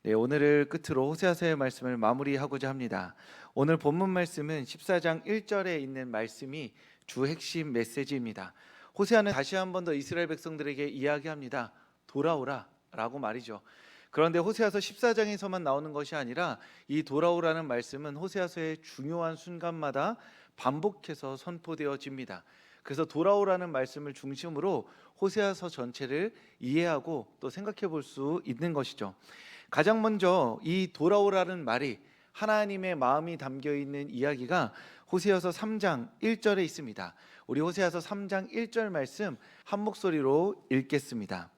네, 오늘을 끝으로 호세아서의 말씀을 마무리하고자 합니다. 오늘 본문 말씀은 14장 1절에 있는 말씀이 주 핵심 메시지입니다. 호세아는 다시 한 번 더 이스라엘 백성들에게 이야기합니다. 돌아오라 라고 말이죠. 그런데 호세아서 14장에서만 나오는 것이 아니라 이 돌아오라는 말씀은 호세아서의 중요한 순간마다 반복해서 선포되어집니다. 그래서 돌아오라는 말씀을 중심으로 호세아서 전체를 이해하고 또 생각해 볼 수 있는 것이죠. 가장 먼저 이 돌아오라는 말이 하나님의 마음이 담겨 있는 이야기가 호세아서 3장 1절에 있습니다. 우리 호세아서 3장 1절 말씀 한 목소리로 읽겠습니다.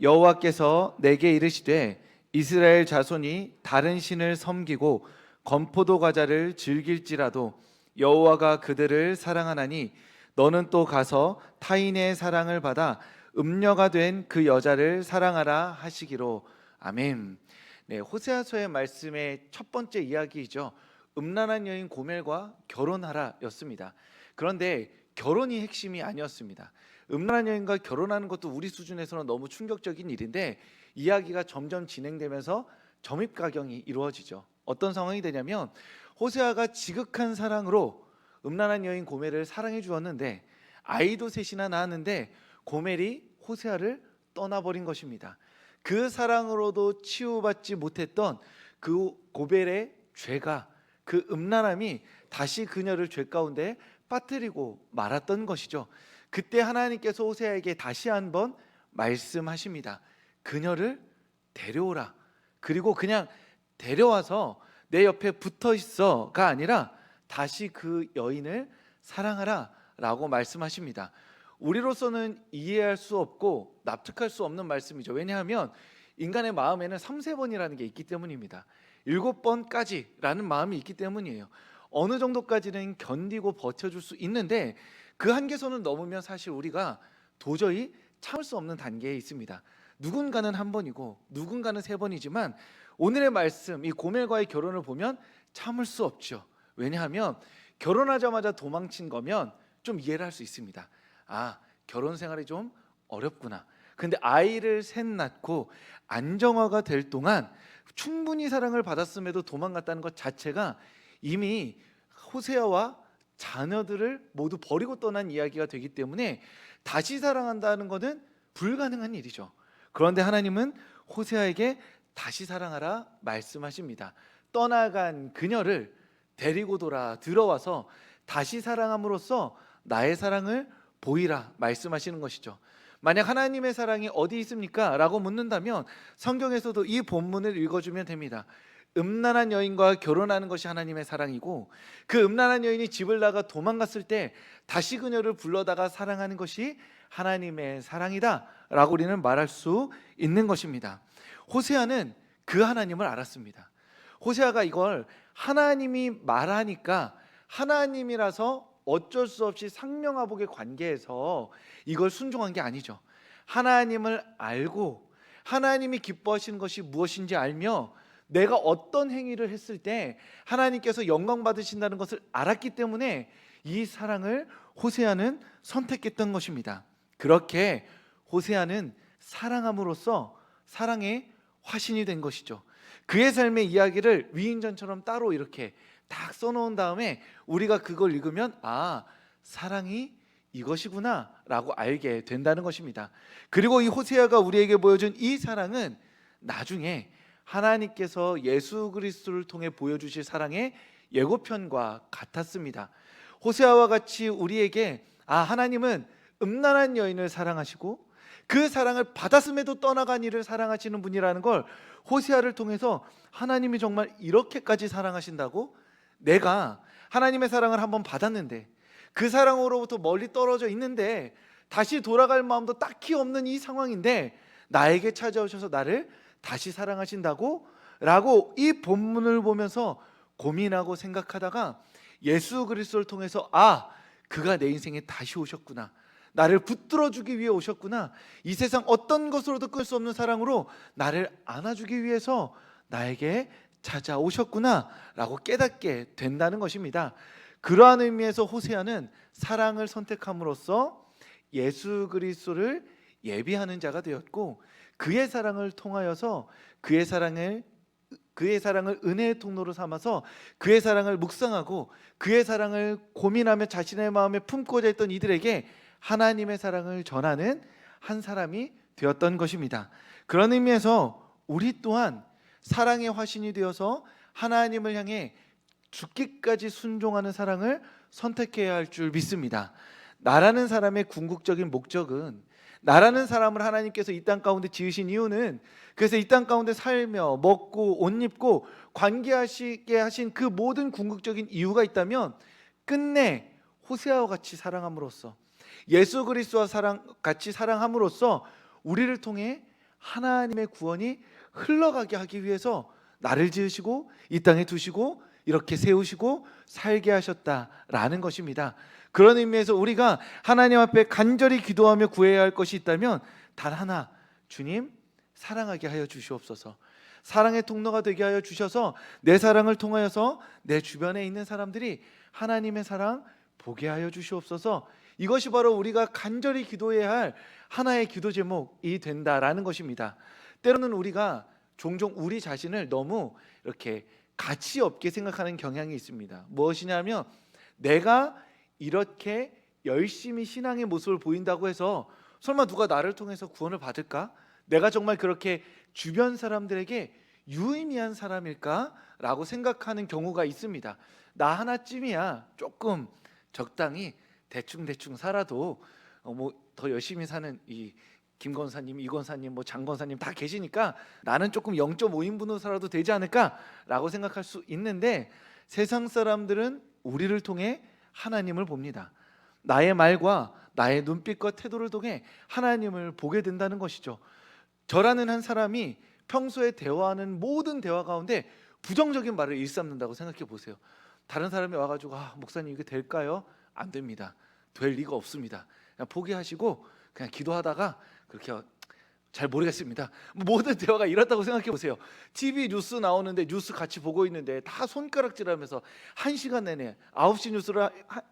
여호와께서 내게 이르시되 이스라엘 자손이 다른 신을 섬기고 건포도 과자를 즐길지라도 여호와가 그들을 사랑하나니 너는 또 가서 타인의 사랑을 받아 음녀가 된 그 여자를 사랑하라 하시기로. 아멘. 네, 호세아서의 말씀의 첫 번째 이야기이죠. 음란한 여인 고멜과 결혼하라였습니다. 그런데 결혼이 핵심이 아니었습니다. 음란한 여인과 결혼하는 것도 우리 수준에서는 너무 충격적인 일인데 이야기가 점점 진행되면서 점입가경이 이루어지죠. 어떤 상황이 되냐면 호세아가 지극한 사랑으로 음란한 여인 고멜을 사랑해 주었는데 아이도 셋이나 낳았는데 고멜이 호세아를 떠나버린 것입니다. 그 사랑으로도 치유받지 못했던 그 고멜의 죄가, 그 음란함이 다시 그녀를 죄 가운데 빠뜨리고 말았던 것이죠. 그때 하나님께서 호세아에게 다시 한번 말씀하십니다. 그녀를 데려오라. 그리고 그냥 데려와서 내 옆에 붙어 있어가 아니라 다시 그 여인을 사랑하라 라고 말씀하십니다. 우리로서는 이해할 수 없고 납득할 수 없는 말씀이죠. 왜냐하면 인간의 마음에는 3세번이라는 게 있기 때문입니다. 7번까지라는 마음이 있기 때문이에요. 어느 정도까지는 견디고 버텨줄 수 있는데 그 한계선을 넘으면 사실 우리가 도저히 참을 수 없는 단계에 있습니다. 누군가는 한 번이고 누군가는 3번이지만 오늘의 말씀, 이 고멜과의 결혼을 보면 참을 수 없죠. 왜냐하면 결혼하자마자 도망친 거면 좀 이해를 할 수 있습니다. 아, 결혼 생활이 좀 어렵구나. 근데 아이를 셋 낳고 안정화가 될 동안 충분히 사랑을 받았음에도 도망갔다는 것 자체가 이미 호세아와 자녀들을 모두 버리고 떠난 이야기가 되기 때문에 다시 사랑한다는 것은 불가능한 일이죠. 그런데 하나님은 호세아에게 다시 사랑하라 말씀하십니다. 떠나간 그녀를 데리고 들어와서 다시 사랑함으로써 나의 사랑을 보이라 말씀하시는 것이죠. 만약 하나님의 사랑이 어디 있습니까? 라고 묻는다면 성경에서도 이 본문을 읽어주면 됩니다. 음란한 여인과 결혼하는 것이 하나님의 사랑이고 그 음란한 여인이 집을 나가 도망갔을 때 다시 그녀를 불러다가 사랑하는 것이 하나님의 사랑이다 라고 우리는 말할 수 있는 것입니다. 호세아는 그 하나님을 알았습니다. 호세아가 이걸 하나님이 말하니까 하나님이라서 어쩔 수 없이 상명하복의 관계에서 이걸 순종한 게 아니죠. 하나님을 알고 하나님이 기뻐하시는 것이 무엇인지 알며 내가 어떤 행위를 했을 때 하나님께서 영광 받으신다는 것을 알았기 때문에 이 사랑을 호세아는 선택했던 것입니다. 그렇게 호세아는 사랑함으로써 사랑의 화신이 된 것이죠. 그의 삶의 이야기를 위인전처럼 따로 이렇게 딱 써놓은 다음에 우리가 그걸 읽으면 아, 사랑이 이것이구나 라고 알게 된다는 것입니다. 그리고 이 호세아가 우리에게 보여준 이 사랑은 나중에 하나님께서 예수 그리스도를 통해 보여주실 사랑의 예고편과 같았습니다. 호세아와 같이 우리에게 하나님은 음란한 여인을 사랑하시고 그 사랑을 받았음에도 떠나간 이를 사랑하시는 분이라는 걸 호세아를 통해서 하나님이 정말 이렇게까지 사랑하신다고? 내가 하나님의 사랑을 한번 받았는데 그 사랑으로부터 멀리 떨어져 있는데 다시 돌아갈 마음도 딱히 없는 이 상황인데 나에게 찾아오셔서 나를 다시 사랑하신다고? 라고 이 본문을 보면서 고민하고 생각하다가 예수 그리스도를 통해서 그가 내 인생에 다시 오셨구나, 나를 붙들어주기 위해 오셨구나, 이 세상 어떤 것으로도 끌 수 없는 사랑으로 나를 안아주기 위해서 나에게 찾아오셨구나 라고 깨닫게 된다는 것입니다. 그러한 의미에서 호세아는 사랑을 선택함으로써 예수 그리스도를 예비하는 자가 되었고 그의 사랑을 통하여서 그의 사랑을 은혜의 통로로 삼아서 그의 사랑을 묵상하고 그의 사랑을 고민하며 자신의 마음에 품고자 했던 이들에게 하나님의 사랑을 전하는 한 사람이 되었던 것입니다. 그런 의미에서 우리 또한 사랑의 화신이 되어서 하나님을 향해 죽기까지 순종하는 사랑을 선택해야 할 줄 믿습니다. 나라는 사람의 궁극적인 목적은, 나라는 사람을 하나님께서 이 땅 가운데 지으신 이유는, 그래서 이 땅 가운데 살며 먹고 옷 입고 관계하시게 하신 그 모든 궁극적인 이유가 있다면 끝내 호세아와 같이 사랑함으로써, 예수 그리스도와 같이 사랑함으로써 우리를 통해 하나님의 구원이 흘러가게 하기 위해서 나를 지으시고 이 땅에 두시고 이렇게 세우시고 살게 하셨다라는 것입니다. 그런 의미에서 우리가 하나님 앞에 간절히 기도하며 구해야 할 것이 있다면 단 하나, 주님 사랑하게 하여 주시옵소서. 사랑의 통로가 되게 하여 주셔서 내 사랑을 통하여서 내 주변에 있는 사람들이 하나님의 사랑 보게 하여 주시옵소서. 이것이 바로 우리가 간절히 기도해야 할 하나의 기도 제목이 된다라는 것입니다. 때로는 우리가 종종 우리 자신을 너무 이렇게 가치 없게 생각하는 경향이 있습니다. 무엇이냐면, 내가 이렇게 열심히 신앙의 모습을 보인다고 해서 설마 누가 나를 통해서 구원을 받을까? 내가 정말 그렇게 주변 사람들에게 유의미한 사람일까? 라고 생각하는 경우가 있습니다. 나 하나쯤이야 조금 적당히 대충 살아도 더 열심히 사는 이 김 권사님, 이 권사님, 장 권사님 다 계시니까 나는 조금 0.5인분으로 살아도 되지 않을까라고 생각할 수 있는데, 세상 사람들은 우리를 통해 하나님을 봅니다. 나의 말과 나의 눈빛과 태도를 통해 하나님을 보게 된다는 것이죠. 저라는 한 사람이 평소에 대화하는 모든 대화 가운데 부정적인 말을 일삼는다고 생각해 보세요. 다른 사람이 와가지고 목사님 이게 될까요? 안 됩니다. 될 리가 없습니다. 그냥 포기하시고 그냥 기도하다가 그렇게 잘 모르겠습니다. 모든 대화가 이렇다고 생각해 보세요. TV 뉴스 나오는데 뉴스 같이 보고 있는데 다 손가락질하면서 1시간 내내 9시 뉴스를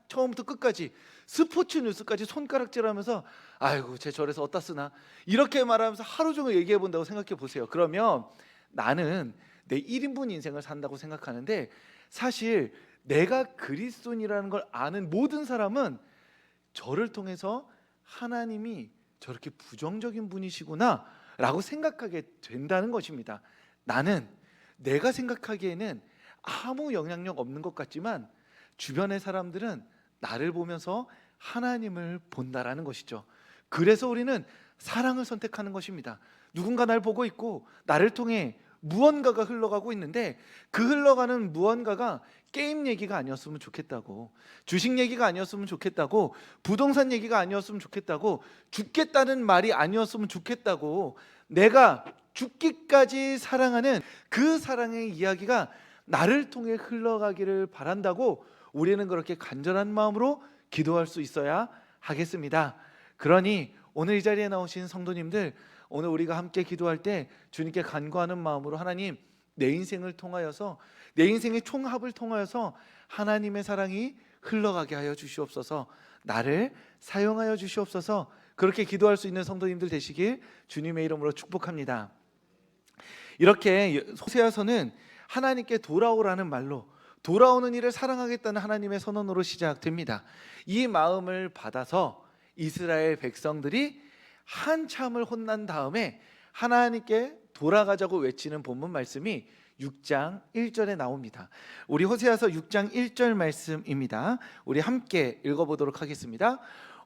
처음부터 끝까지 스포츠 뉴스까지 손가락질하면서 아이고 쟤 저래서 어디다 쓰나 이렇게 말하면서 하루 종일 얘기해 본다고 생각해 보세요. 그러면 나는 내 1인분 인생을 산다고 생각하는데, 사실 내가 그리스도인이라는 걸 아는 모든 사람은 저를 통해서 하나님이 저렇게 부정적인 분이시구나 라고 생각하게 된다는 것입니다. 나는 내가 생각하기에는 아무 영향력 없는 것 같지만 주변의 사람들은 나를 보면서 하나님을 본다라는 것이죠. 그래서 우리는 사랑을 선택하는 것입니다. 누군가 날 보고 있고 나를 통해 무언가가 흘러가고 있는데, 그 흘러가는 무언가가 게임 얘기가 아니었으면 좋겠다고, 주식 얘기가 아니었으면 좋겠다고, 부동산 얘기가 아니었으면 좋겠다고, 죽겠다는 말이 아니었으면 좋겠다고, 내가 죽기까지 사랑하는 그 사랑의 이야기가 나를 통해 흘러가기를 바란다고 우리는 그렇게 간절한 마음으로 기도할 수 있어야 하겠습니다. 그러니 오늘 이 자리에 나오신 성도님들, 오늘 우리가 함께 기도할 때 주님께 간구하는 마음으로, 하나님 내 인생을 통하여서, 내 인생의 총합을 통하여서 하나님의 사랑이 흘러가게 하여 주시옵소서. 나를 사용하여 주시옵소서. 그렇게 기도할 수 있는 성도님들 되시길 주님의 이름으로 축복합니다. 이렇게 호세아서는 하나님께 돌아오라는 말로, 돌아오는 일을 사랑하겠다는 하나님의 선언으로 시작됩니다. 이 마음을 받아서 이스라엘 백성들이 한참을 혼난 다음에 하나님께 돌아가자고 외치는 본문 말씀이 6장 1절에 나옵니다. 우리 호세아서 6장 1절 말씀입니다. 우리 함께 읽어보도록 하겠습니다.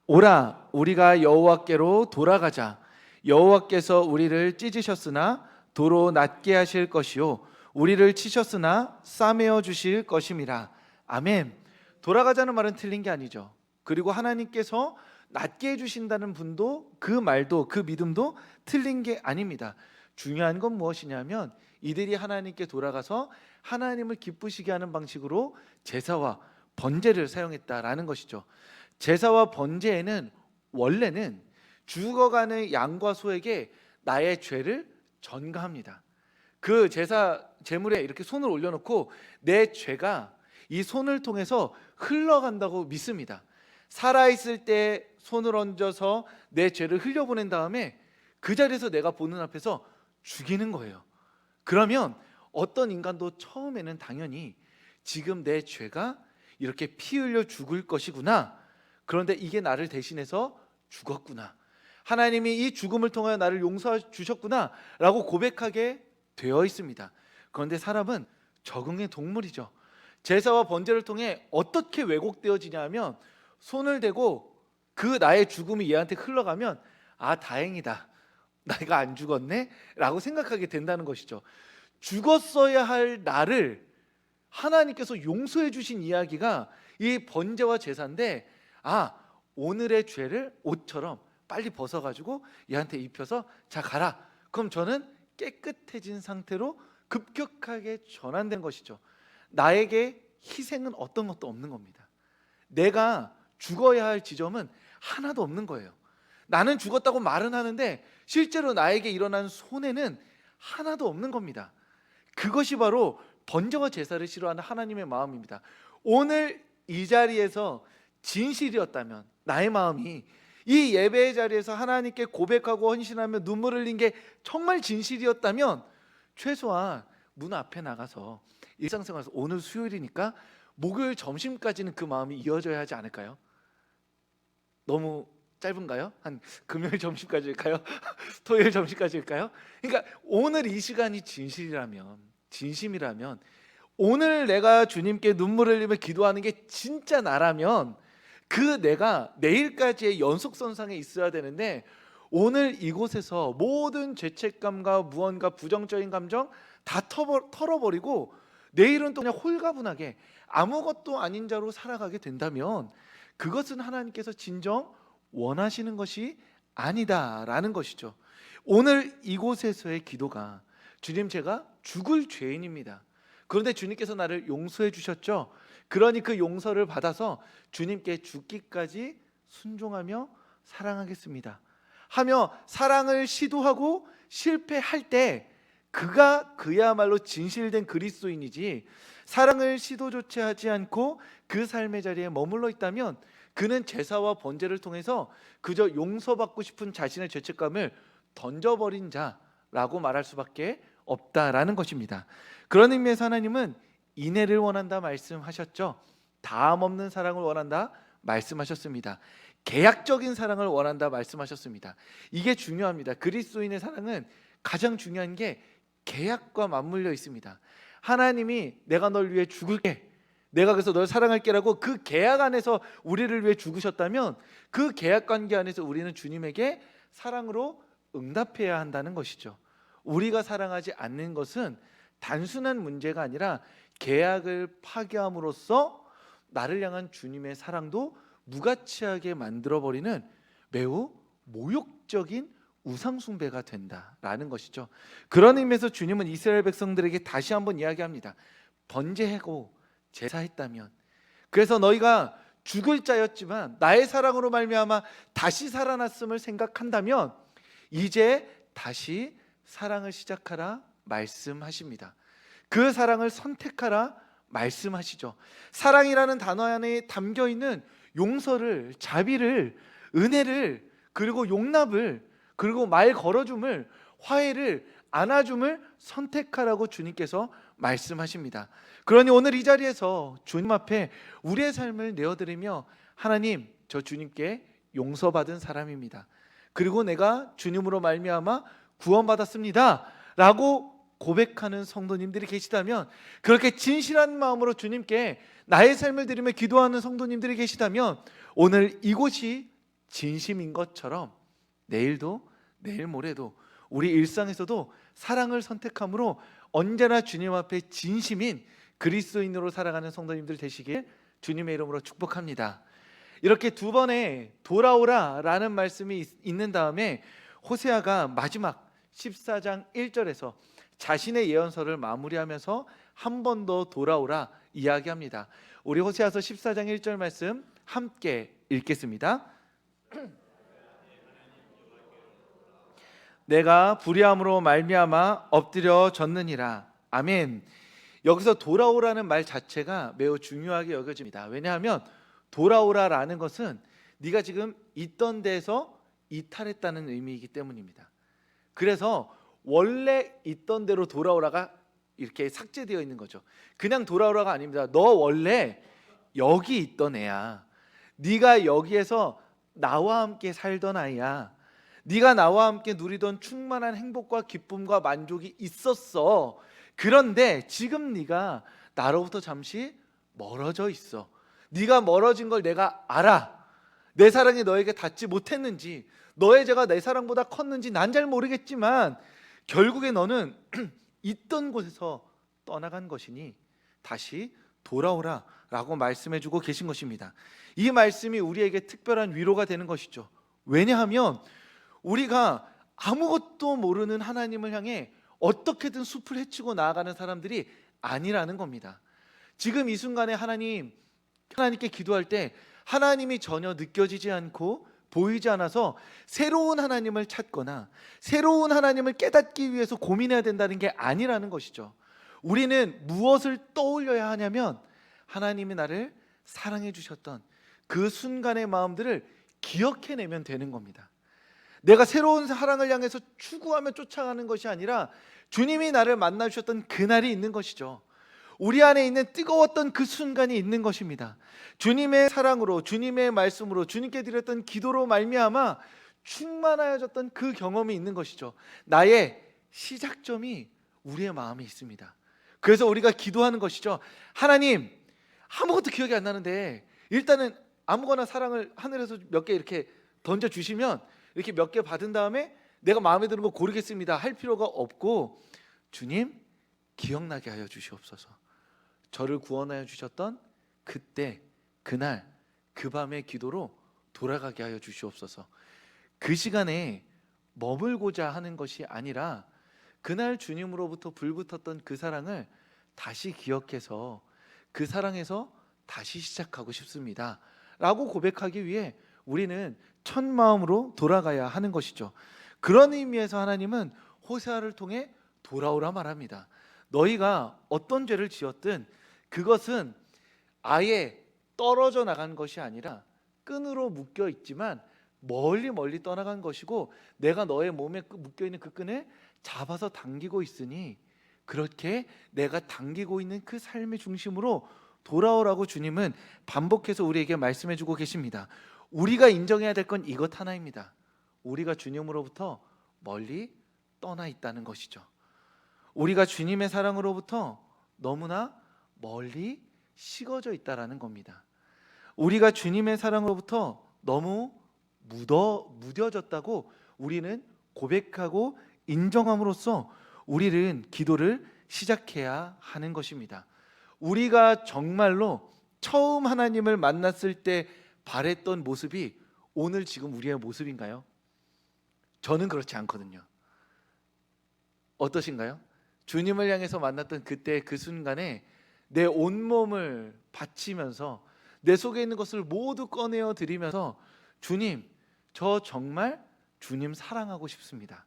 오라, 우리가 여호와께로 돌아가자. 여호와께서 우리를 찢으셨으나 도로 낫게 하실 것이요, 우리를 치셨으나 싸매어 주실 것임이라. 아멘. 돌아가자는 말은 틀린 게 아니죠. 그리고 하나님께서 낫게 해주신다는 분도, 그 말도, 그 믿음도 틀린 게 아닙니다. 중요한 건 무엇이냐면, 이들이 하나님께 돌아가서 하나님을 기쁘시게 하는 방식으로 제사와 번제를 사용했다라는 것이죠. 제사와 번제에는 원래는 죽어가는 양과 소에게 나의 죄를 전가합니다. 그 제사 제물에 이렇게 손을 올려놓고 내 죄가 이 손을 통해서 흘러간다고 믿습니다. 살아있을 때 손을 얹어서 내 죄를 흘려보낸 다음에 그 자리에서 내가 보는 앞에서 죽이는 거예요. 그러면 어떤 인간도 처음에는 당연히 지금 내 죄가 이렇게 피 흘려 죽을 것이구나, 그런데 이게 나를 대신해서 죽었구나, 하나님이 이 죽음을 통하여 나를 용서해 주셨구나 라고 고백하게 되어 있습니다. 그런데 사람은 적응의 동물이죠. 제사와 번제를 통해 어떻게 왜곡되어지냐 하면, 손을 대고 그 나의 죽음이 얘한테 흘러가면 아, 다행이다, 내가 안 죽었네 라고 생각하게 된다는 것이죠. 죽었어야 할 나를 하나님께서 용서해 주신 이야기가 이 번제와 제사인데, 아, 오늘의 죄를 옷처럼 빨리 벗어가지고 얘한테 입혀서 자, 가라, 그럼 저는 깨끗해진 상태로 급격하게 전환된 것이죠. 나에게 희생은 어떤 것도 없는 겁니다. 내가 죽어야 할 지점은 하나도 없는 거예요. 나는 죽었다고 말은 하는데 실제로 나에게 일어난 손해는 하나도 없는 겁니다. 그것이 바로 번제와 제사를 싫어하는 하나님의 마음입니다. 오늘 이 자리에서 진실이었다면, 나의 마음이 이 예배의 자리에서 하나님께 고백하고 헌신하며 눈물 흘린 게 정말 진실이었다면, 최소한 문 앞에 나가서 일상생활에서 오늘 수요일이니까 목요일 점심까지는 그 마음이 이어져야 하지 않을까요? 너무 짧은가요? 한 금요일 점심까지일까요? 토요일 점심까지일까요? 그러니까 오늘 이 시간이 진심이라면, 오늘 내가 주님께 눈물을 흘리며 기도하는 게 진짜 나라면 그 내가 내일까지의 연속선상에 있어야 되는데, 오늘 이곳에서 모든 죄책감과 무언가 부정적인 감정 다 털어버리고 내일은 또 그냥 홀가분하게 아무것도 아닌 자로 살아가게 된다면, 그것은 하나님께서 진정 원하시는 것이 아니다라는 것이죠. 오늘 이곳에서의 기도가, 주님, 제가 죽을 죄인입니다. 그런데 주님께서 나를 용서해 주셨죠. 그러니 그 용서를 받아서 주님께 죽기까지 순종하며 사랑하겠습니다 하며 사랑을 시도하고 실패할 때 그가 그야말로 진실된 그리스도인이지, 사랑을 시도조차 하지 않고 그 삶의 자리에 머물러 있다면 그는 제사와 번제를 통해서 그저 용서받고 싶은 자신의 죄책감을 던져버린 자라고 말할 수밖에 없다라는 것입니다. 그런 의미에서 하나님은 인애를 원한다 말씀하셨죠. 다함 없는 사랑을 원한다 말씀하셨습니다. 계약적인 사랑을 원한다 말씀하셨습니다. 이게 중요합니다. 그리스도인의 사랑은 가장 중요한 게 계약과 맞물려 있습니다. 하나님이 내가 널 위해 죽을게, 내가 그래서 널 사랑할게라고 그 계약 안에서 우리를 위해 죽으셨다면, 그 계약 관계 안에서 우리는 주님에게 사랑으로 응답해야 한다는 것이죠. 우리가 사랑하지 않는 것은 단순한 문제가 아니라 계약을 파괴함으로써 나를 향한 주님의 사랑도 무가치하게 만들어버리는 매우 모욕적인 우상숭배가 된다라는 것이죠. 그런 의미에서 주님은 이스라엘 백성들에게 다시 한번 이야기합니다. 번제하고 제사했다면, 그래서 너희가 죽을 자였지만 나의 사랑으로 말미암아 다시 살아났음을 생각한다면 이제 다시 사랑을 시작하라 말씀하십니다. 그 사랑을 선택하라 말씀하시죠. 사랑이라는 단어 안에 담겨 있는 용서를, 자비를, 은혜를, 그리고 용납을, 그리고 말 걸어줌을, 화해를, 안아줌을 선택하라고 주님께서 말씀하십니다. 그러니 오늘 이 자리에서 주님 앞에 우리의 삶을 내어드리며, 하나님, 저 주님께 용서받은 사람입니다. 그리고 내가 주님으로 말미암아 구원받았습니다 라고 고백하는 성도님들이 계시다면, 그렇게 진실한 마음으로 주님께 나의 삶을 드리며 기도하는 성도님들이 계시다면, 오늘 이곳이 진심인 것처럼 내일도, 내일 모레도, 우리 일상에서도 사랑을 선택함으로 언제나 주님 앞에 진심인 그리스도인으로 살아가는 성도님들 되시길 주님의 이름으로 축복합니다. 이렇게 두 번의 돌아오라 라는 말씀이 있는 다음에 호세아가 마지막 14장 1절에서 자신의 예언서를 마무리하면서 한 번 더 돌아오라 이야기합니다. 우리 호세아서 14장 1절 말씀 함께 읽겠습니다. 내가 불의함으로 말미암아 엎드려 졌느니라. 아멘. 여기서 돌아오라는 말 자체가 매우 중요하게 여겨집니다. 왜냐하면 돌아오라라는 것은 네가 지금 있던 데서 이탈했다는 의미이기 때문입니다. 그래서 원래 있던 대로 돌아오라가 이렇게 삭제되어 있는 거죠. 그냥 돌아오라가 아닙니다. 너 원래 여기 있던 애야. 네가 여기에서 나와 함께 살던 아이야. 네가 나와 함께 누리던 충만한 행복과 기쁨과 만족이 있었어. 그런데 지금 네가 나로부터 잠시 멀어져 있어. 네가 멀어진 걸 내가 알아. 내 사랑이 너에게 닿지 못했는지, 너의 죄가 내 사랑보다 컸는지 난 잘 모르겠지만 결국에 너는 있던 곳에서 떠나간 것이니 다시 돌아오라 라고 말씀해주고 계신 것입니다. 이 말씀이 우리에게 특별한 위로가 되는 것이죠. 왜냐하면 우리가 아무것도 모르는 하나님을 향해 어떻게든 숲을 헤치고 나아가는 사람들이 아니라는 겁니다. 지금 이 순간에 하나님께 기도할 때 하나님이 전혀 느껴지지 않고 보이지 않아서 새로운 하나님을 찾거나 새로운 하나님을 깨닫기 위해서 고민해야 된다는 게 아니라는 것이죠. 우리는 무엇을 떠올려야 하냐면 하나님이 나를 사랑해 주셨던 그 순간의 마음들을 기억해내면 되는 겁니다. 내가 새로운 사랑을 향해서 추구하며 쫓아가는 것이 아니라 주님이 나를 만나 주셨던 그날이 있는 것이죠. 우리 안에 있는 뜨거웠던 그 순간이 있는 것입니다. 주님의 사랑으로, 주님의 말씀으로, 주님께 드렸던 기도로 말미암아 충만하여졌던 그 경험이 있는 것이죠. 나의 시작점이 우리의 마음에 있습니다. 그래서 우리가 기도하는 것이죠. 하나님, 아무것도 기억이 안 나는데 일단은 아무거나 사랑을 하늘에서 몇 개 이렇게 던져주시면 이렇게 몇 개 받은 다음에 내가 마음에 드는 거 고르겠습니다 할 필요가 없고, 주님 기억나게 하여 주시옵소서. 저를 구원하여 주셨던 그때, 그날, 그 밤의 기도로 돌아가게 하여 주시옵소서. 그 시간에 머물고자 하는 것이 아니라 그날 주님으로부터 불붙었던 그 사랑을 다시 기억해서 그 사랑에서 다시 시작하고 싶습니다 라고 고백하기 위해 우리는 첫 마음으로 돌아가야 하는 것이죠. 그런 의미에서 하나님은 호세아를 통해 돌아오라 말합니다. 너희가 어떤 죄를 지었든 그것은 아예 떨어져 나간 것이 아니라 끈으로 묶여 있지만 멀리 멀리 떠나간 것이고, 내가 너의 몸에 묶여 있는 그 끈을 잡아서 당기고 있으니 그렇게 내가 당기고 있는 그 삶의 중심으로 돌아오라고 주님은 반복해서 우리에게 말씀해주고 계십니다. 우리가 인정해야 될 건 이것 하나입니다. 우리가 주님으로부터 멀리 떠나 있다는 것이죠. 우리가 주님의 사랑으로부터 너무나 멀리 식어져 있다라는 겁니다. 우리가 주님의 사랑으로부터 너무 무뎌졌다고 우리는 고백하고 인정함으로써 우리는 기도를 시작해야 하는 것입니다. 우리가 정말로 처음 하나님을 만났을 때 바랬던 모습이 오늘 지금 우리의 모습인가요? 저는 그렇지 않거든요. 어떠신가요? 주님을 향해서 만났던 그때 그 순간에 내 온몸을 바치면서 내 속에 있는 것을 모두 꺼내어 드리면서 주님, 저 정말 주님 사랑하고 싶습니다.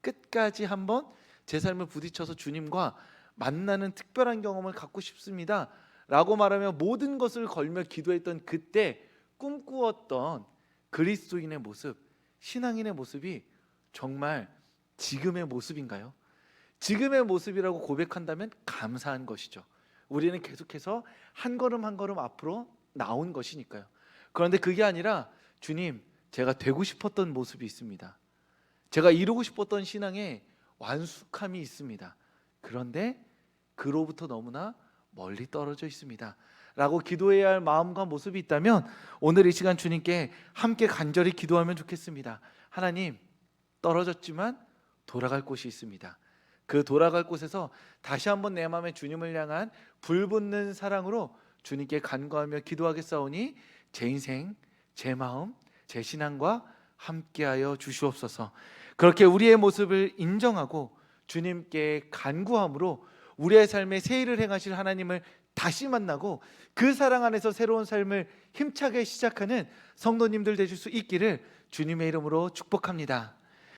끝까지 한번 제 삶을 부딪혀서 주님과 만나는 특별한 경험을 갖고 싶습니다 라고 말하며 모든 것을 걸며 기도했던 그때 꿈꾸었던 그리스도인의 모습, 신앙인의 모습이 정말 지금의 모습인가요? 지금의 모습이라고 고백한다면 감사한 것이죠. 우리는 계속해서 한 걸음 한 걸음 앞으로 나온 것이니까요. 그런데 그게 아니라 주님, 제가 되고 싶었던 모습이 있습니다. 제가 이루고 싶었던 신앙에 완숙함이 있습니다. 그런데 그로부터 너무나 멀리 떨어져 있습니다 라고 기도해야 할 마음과 모습이 있다면 오늘 이 시간 주님께 함께 간절히 기도하면 좋겠습니다. 하나님, 떨어졌지만 돌아갈 곳이 있습니다. 그 돌아갈 곳에서 다시 한번 내 마음에 주님을 향한 불붙는 사랑으로 주님께 간구하며 기도하겠사오니 제 인생, 제 마음, 제 신앙과 함께하여 주시옵소서. 그렇게 우리의 모습을 인정하고 주님께 간구함으로 우리의 삶에 새 일을 행하실 하나님을 다시 만나고 그 사랑 안에서 새로운 삶을 힘차게 시작하는 성도님들 되실 수 있기를 주님의 이름으로 축복합니다.